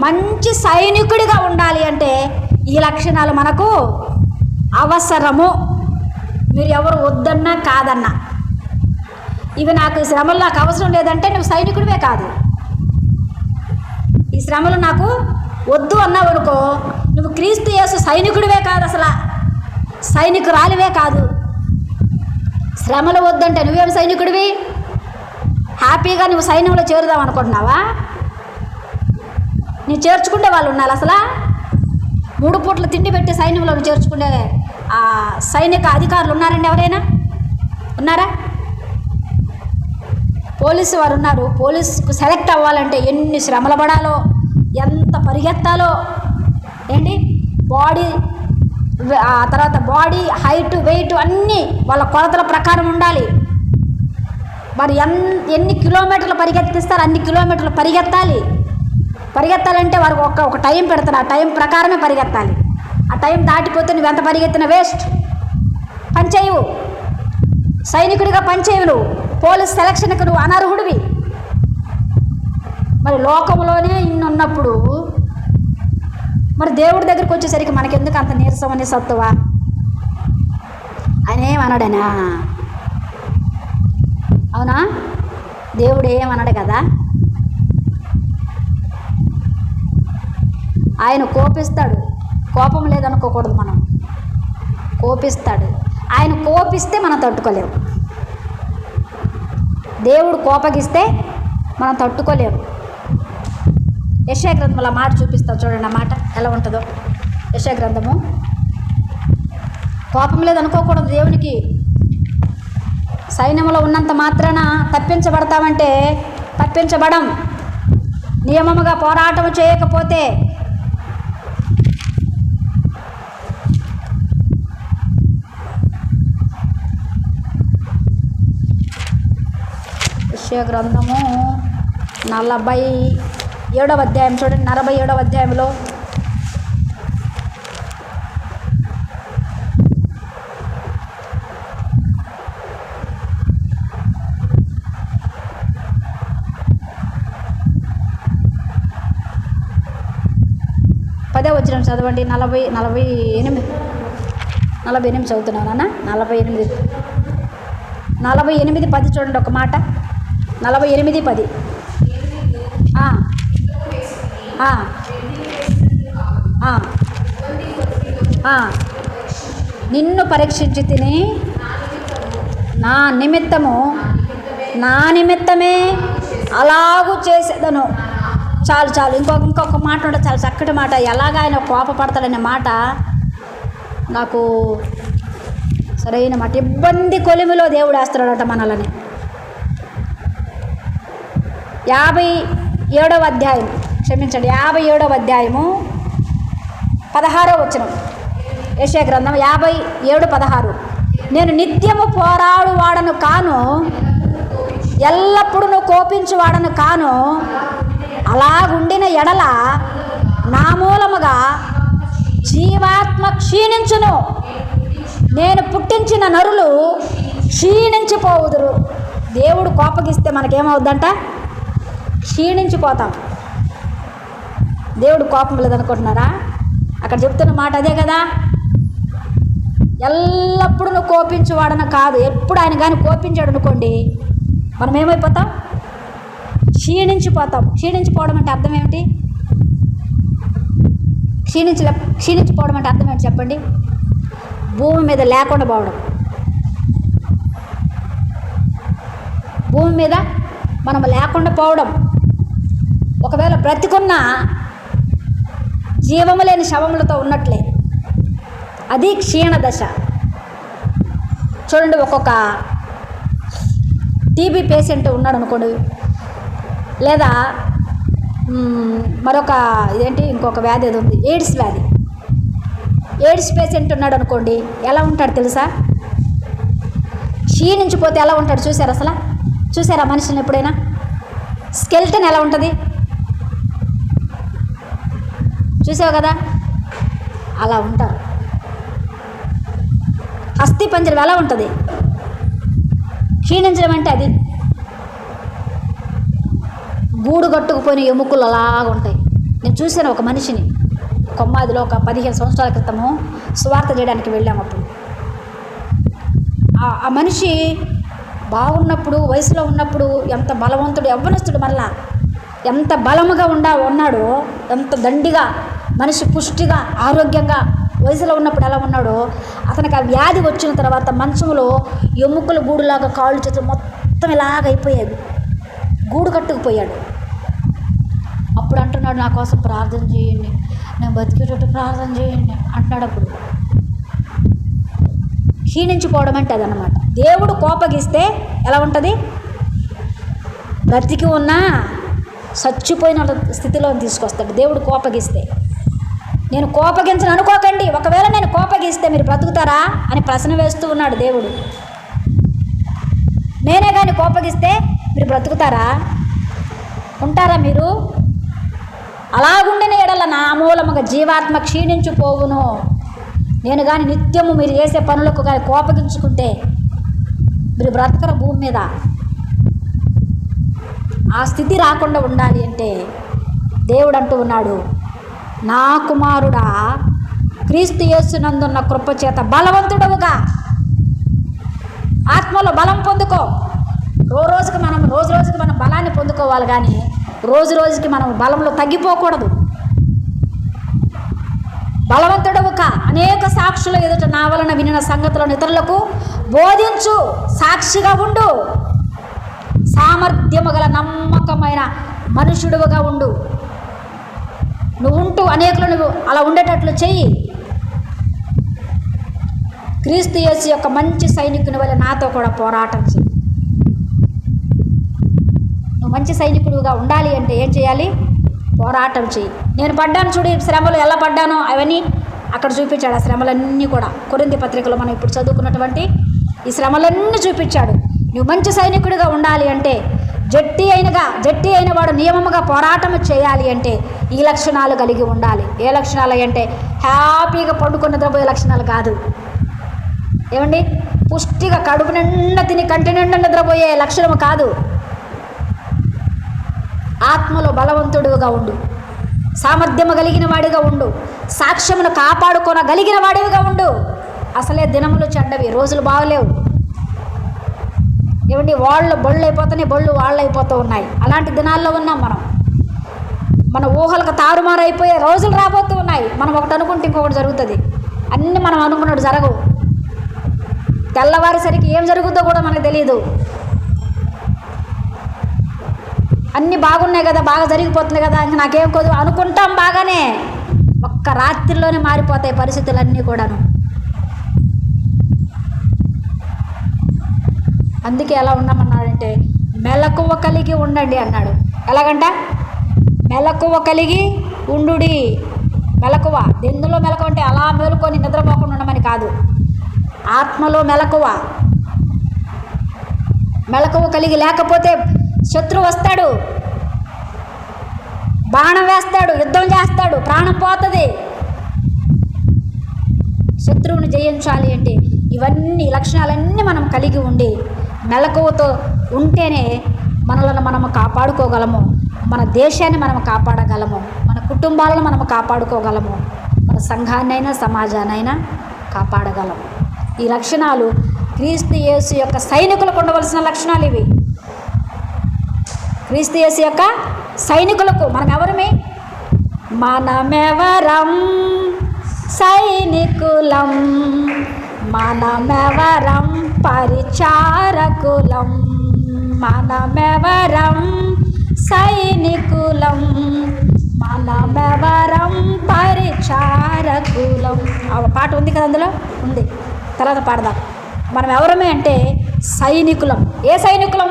మంచి సైనికుడిగా ఉండాలి అంటే ఈ లక్షణాలు మనకు అవసరము. మీరు ఎవరు వద్దన్నా కాదన్నా, ఇవి నాకు ఈ శ్రమలు నాకు అవసరం లేదంటే నువ్వు సైనికుడివే కాదు. ఈ శ్రమలు నాకు వద్దు అన్నావు అనుకో, నువ్వు క్రీస్తు యేసు సైనికుడివే కాదు, అసలు సైనికురాలివే కాదు. శ్రమలు వద్దంటే నువ్వేం సైనికుడివి? హ్యాపీగా నువ్వు సైన్యంలో చేరుదాం అనుకుంటున్నావా? నీ చేర్చుకుంటే వాళ్ళు ఉన్నారు అసలు? 3 పూట్ల తిండి పెట్టి సైన్యంలో చేర్చుకునే సైనిక అధికారులు ఉన్నారండి? ఎవరైనా ఉన్నారా? పోలీసు వారు ఉన్నారు. పోలీసుకు సెలెక్ట్ అవ్వాలంటే ఎన్ని శ్రమలు పడాలో, ఎంత పరిగెత్తాలో. ఏంటి బాడీ, ఆ తర్వాత బాడీ హైట్, వెయిట్ అన్నీ వాళ్ళ కొలతల ప్రకారం ఉండాలి. మరి ఎన్ని కిలోమీటర్లు పరిగెత్తిస్తారు అన్ని కిలోమీటర్లు పరిగెత్తాలంటే వారు ఒక టైం పెడతారు. ఆ టైం ప్రకారమే పరిగెత్తాలి. ఆ టైం దాటిపోతే నువ్వు ఎంత పరిగెత్తిన వేస్ట్. పనిచేయవు, సైనికుడిగా పనిచేయవు. నువ్వు పోలీస్ సెలక్షన్కి నువ్వు అనర్హుడివి. మరి లోకంలోనే ఇన్ని ఉన్నప్పుడు మరి దేవుడి దగ్గరికి వచ్చేసరికి మనకెందుకు అంత నీరసం అనే సత్తువా? ఆయన ఏమనడనా? అవునా? దేవుడు ఏమనడు కదా. ఆయన కోపిస్తాడు. కోపం లేదనుకోకూడదు మనం. కోపిస్తాడు. ఆయన కోపిస్తే మనం తట్టుకోలేము. దేవుడు కోపగిస్తే మనం తట్టుకోలేము. యెషయా గ్రంథంలో మాట చూపిస్తాను చూడండి. ఆ మాట ఎలా ఉంటుందో. యెషయా గ్రంథము. కోపం లేదనుకోకూడదు దేవునికి. సైన్యంలో ఉన్నంత మాత్రాన తప్పించబడతామంటే తప్పించబడం. నియమముగా పోరాటం చేయకపోతే యెషయా గ్రంథము 47వ అధ్యాయం చూడండి. 47వ అధ్యాయంలో పదే వచ్చిన చదవండి. 48 చదువుతున్నావు నాన్న. 48:10 చూడండి ఒక మాట. 48:10. నిన్ను పరీక్షించి తిని నా నిమిత్తమే అలాగూ చేసేదను. చాలు. ఇంకొక మాట ఉంటే చాలా చక్కటి మాట. ఎలాగ ఆయన కోపపడతాడనే మాట నాకు సరైన మాట. ఇబ్బంది కొలిమిలో దేవుడు వేస్తున్నాడట మనల్ని. 57వ అధ్యాయం, క్షమించండి, 57వ అధ్యాయము 16వ వచనం. యెషయా గ్రంథం 57:16. నేను నిత్యము పోరాడు వాడను కాను, ఎల్లప్పుడూ కోపించు వాడను కాను, అలాగుండిన ఎడల నా మూలముగా జీవాత్మ క్షీణించును, నేను పుట్టించిన నరులు క్షీణించిపోవుదురు. దేవుడు కోపగిస్తే మనకేమవుద్దంట? క్షీణించిపోతాం. దేవుడు కోపం లేదనుకుంటున్నారా? అక్కడ చెప్తున్న మాట అదే కదా. ఎల్లప్పుడూ నువ్వు కోపించువాడన కాదు. ఎప్పుడు ఆయన కానీ కోపించాడు అనుకోండి, మనం ఏమైపోతాం? క్షీణించిపోతాం. క్షీణించిపోవడం అంటే అర్థం ఏమిటి? క్షీణించిపోవడం అంటే అర్థం ఏంటి చెప్పండి? భూమి మీద లేకుండా పోవడం. భూమి మీద మనం లేకుండా పోవడం. ఒకవేళ బ్రతికున్న జీవము లేని శవములతో ఉన్నట్లే. అది క్షీణ దశ. చూడండి, ఒక్కొక్క టీబీ పేషెంట్ ఉన్నాడు అనుకోండి, లేదా మరొక ఇంకొక వ్యాధి ఏది ఉంది, ఎయిడ్స్ వ్యాధి. ఎయిడ్స్ పేషెంట్ ఉన్నాడు అనుకోండి, ఎలా ఉంటాడు తెలుసా? క్షీణించిపోతే ఎలా ఉంటాడు చూసారు? అసలు చూసారా మనుషులను ఎప్పుడైనా? స్కెల్టన్ ఎలా ఉంటుంది చూసావు కదా? అలా ఉంటారు. అస్థి పంజరం ఎలా ఉంటుంది? క్షీణించడం అంటే అది. గూడు కట్టుకుపోయిన ఎముకలు అలాగా ఉంటాయి. నేను చూశాను ఒక మనిషిని కొమ్మాదిలో ఒక 15 సంవత్సరాల క్రితము సువార్త చేయడానికి వెళ్ళాము. అప్పుడు ఆ మనిషి బాగున్నప్పుడు, వయసులో ఉన్నప్పుడు ఎంత బలవంతుడు, యవ్వనస్తుడు, మళ్ళా ఎంత బలముగా ఉన్నాడో, ఎంత దండిగా మనిషి పుష్టిగా ఆరోగ్యంగా వయసులో ఉన్నప్పుడు ఎలా ఉన్నాడో, అతనికి ఆ వ్యాధి వచ్చిన తర్వాత మంచంలో ఎముకలు గూడులాగా కాళ్ళు చేతులు మొత్తం ఇలాగ అయిపోయాడు, గూడు కట్టుకుపోయాడు. అప్పుడు అంటున్నాడు, నా కోసం ప్రార్థన చేయండి, నేను బతికేటట్టు ప్రార్థన చేయండి అంటున్నాడు. అప్పుడు క్షీణించిపోవడం అంటే అదనమాట. దేవుడు కోపగిస్తే ఎలా ఉంటుంది? బ్రతికి ఉన్నా చచ్చిపోయిన స్థితిలో తీసుకొస్తాడు దేవుడు కోపగిస్తే. నేను కోపగించను అనుకోకండి. ఒకవేళ నేను కోపగిస్తే మీరు బ్రతుకుతారా అని ప్రశ్న వేస్తూ ఉన్నాడు దేవుడు. నేనే కానీ కోపగిస్తే మీరు బ్రతుకుతారా? ఉంటారా మీరు? అలాగుండిన ఎడల నా మూలముగా జీవాత్మ క్షీణించిపోవును. నేను కానీ నిత్యము మీరు చేసే పనులకు కానీ కోపగించుకుంటే మీరు బ్రతకరు భూమి మీద. ఆ స్థితి రాకుండా ఉండాలి అంటే దేవుడు అంటూ ఉన్నాడు, నా కుమారుడా క్రీస్తు యేసునందున్న కృప చేత బలవంతుడవుగా ఆత్మలో బలం పొందుకో. రోజుకి మనం బలాన్ని పొందుకోవాలి, కానీ రోజుకి మనం బలంలో తగ్గిపోకూడదు. బలవంతుడవుక అనేక సాక్షుల ఎదుట నా వలన వినిన సంగతులను ఇతరులకు బోధించు, సాక్షిగా ఉండు, సామర్థ్యము గల నమ్మకమైన మనుషుడుగా ఉండు. నువ్వు ఉంటూ అనేకులు నువ్వు అలా ఉండేటట్లు చెయ్యి. క్రీస్తు యేసు యొక్క మంచి సైనికుని వల్ల నాతో కూడా పోరాటం చెయ్యి. నువ్వు మంచి సైనికుడుగా ఉండాలి అంటే ఏం చేయాలి? పోరాటం చెయ్యి. నేను పడ్డాను చూడు, శ్రమలు ఎలా పడ్డానో అవన్నీ అక్కడ చూపించాడు. ఆ శ్రమలన్నీ కూడా కొరింథీ పత్రికలో మనం ఇప్పుడు చదువుకున్నటువంటి ఈ శ్రమలన్నీ చూపించాడు. నువ్వు మంచి సైనికుడిగా ఉండాలి అంటే, జట్టి అయిన వాడు నియమముగా పోరాటం చేయాలి అంటే ఈ లక్షణాలు కలిగి ఉండాలి. ఏ లక్షణాలు అంటే హ్యాపీగా పండుకొని నిద్రపోయే లక్షణాలు కాదు. ఏమండి? పుష్టిగా కడుపు నిండా తిని కంటి నిండా నిద్రపోయే లక్షణము కాదు. ఆత్మలో బలవంతుడుగా ఉండు, సామర్థ్యము కలిగిన వాడిగా ఉండు, సాక్ష్యమును కాపాడుకోనగలిగిన వాడివిగా ఉండు. అసలే దినములు చెడ్డవి, రోజులు బాగలేవు. ఏమండి? బళ్ళు అయిపోతున్నాయి, బళ్ళు వాళ్ళు అయిపోతూ ఉన్నాయి. అలాంటి దినాల్లో ఉన్నాం మనం. మన ఊహలకు తారుమారు అయిపోయే రోజులు రాబోతూ ఉన్నాయి. మనం ఒకటి అనుకుంటే ఇంకొకటి జరుగుతుంది. అన్నీ మనం అనుకున్నట్టు జరగవు. తెల్లవారేసరికి ఏం జరుగుతుందో కూడా మనకు తెలియదు. అన్నీ బాగున్నాయి కదా, బాగా జరిగిపోతున్నాయి కదా, ఇంక నాకేం కొద్దు అనుకుంటాం బాగానే. ఒక్క రాత్రిలోనే మారిపోతాయి పరిస్థితులన్నీ కూడాను. అందుకే ఎలా ఉండమన్నాడంటే మెలకువ కలిగి ఉండండి అన్నాడు. ఎలాగంట? మెలకువ కలిగి ఉండుడి. మెలకువ, ఎందులో మెలకువ అంటే అలా మేలుకొని నిద్రపోకుండా ఉండమని కాదు, ఆత్మలో మెలకువ. మెలకువ కలిగి లేకపోతే శత్రువు వస్తాడు, బాణం వేస్తాడు, యుద్ధం చేస్తాడు, ప్రాణం పోతుంది. శత్రువుని జయించాలి అంటే ఇవన్నీ లక్షణాలన్నీ మనం కలిగి ఉండి మెలకువతో ఉంటేనే మనలను మనము కాపాడుకోగలము, మన దేశాన్ని మనం కాపాడగలము, మన కుటుంబాలను మనం కాపాడుకోగలము, మన సంఘాన్నైనా సమాజాన్నైనా కాపాడగలము. ఈ లక్షణాలు క్రీస్తు యేసు యొక్క సైనికులకు ఉండవలసిన లక్షణాలు ఇవి. క్రీస్తు యేసు యొక్క సైనికులకు మనం ఎవరమే? మనమెవరం సైనికులం, మనమెవరం పరిచారకులం, మనమెవరం సైనికులం, మనమెవరం పరిచారకులం. ఆ పాట ఉంది కదా, అందులో ఉంది, తర్వాత పాడదాం. మనం ఎవరమే అంటే సైనికులం. ఏ సైనికులం?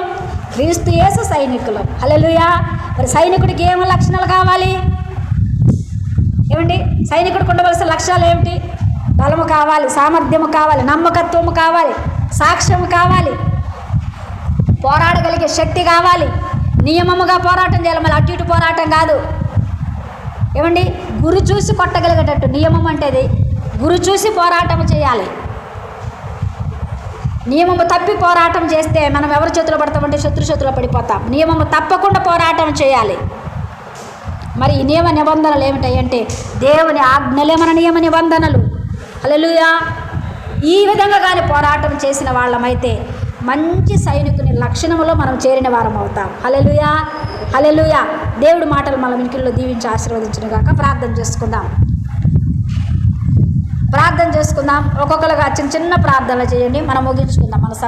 క్రీస్తు యేసు సైనికులం. హల్లెలూయా. మరి సైనికుడికి ఏమో లక్షణాలు కావాలి? ఏమండి? సైనికుడికి ఉండవలసిన లక్ష్యాలు ఏమిటి? బలము కావాలి, సామర్థ్యము కావాలి, నమ్మకత్వము కావాలి, సాక్ష్యము కావాలి, పోరాడగలిగే శక్తి కావాలి, నియమముగా పోరాటం చేయాలి. మళ్ళీ అటు ఇటు పోరాటం కాదు. ఏమండి? గురి చూసి కొట్టగలిగేటట్టు నియమం అంటే అది. గురి చూసి పోరాటం చేయాలి. నియమము తప్పి పోరాటం చేస్తే మనం ఎవరి చేతిలో పడతామంటే శత్రు చేతిలో పడిపోతాం. నియమము తప్పకుండా పోరాటం చేయాలి. మరి ఈ నియమ నిబంధనలు ఏమిటాయంటే దేవుని ఆజ్ఞలే మన నియమ నిబంధనలు. హల్లెలూయా. ఈ విధంగా కానీ పోరాటం చేసిన వాళ్ళమైతే మంచి సైనికుని లక్షణములో మనం చేరిన వారం అవుతాం. హల్లెలూయా, హల్లెలూయా. దేవుడి మాటలు మన వినికిల్లో దీవించి ఆశీర్వదించును గాక. ప్రార్థన చేసుకుందాం. ఒక్కొక్కరుగా చిన్న చిన్న ప్రార్థనలు చేయండి. మనం ముగించుకుందాం. మన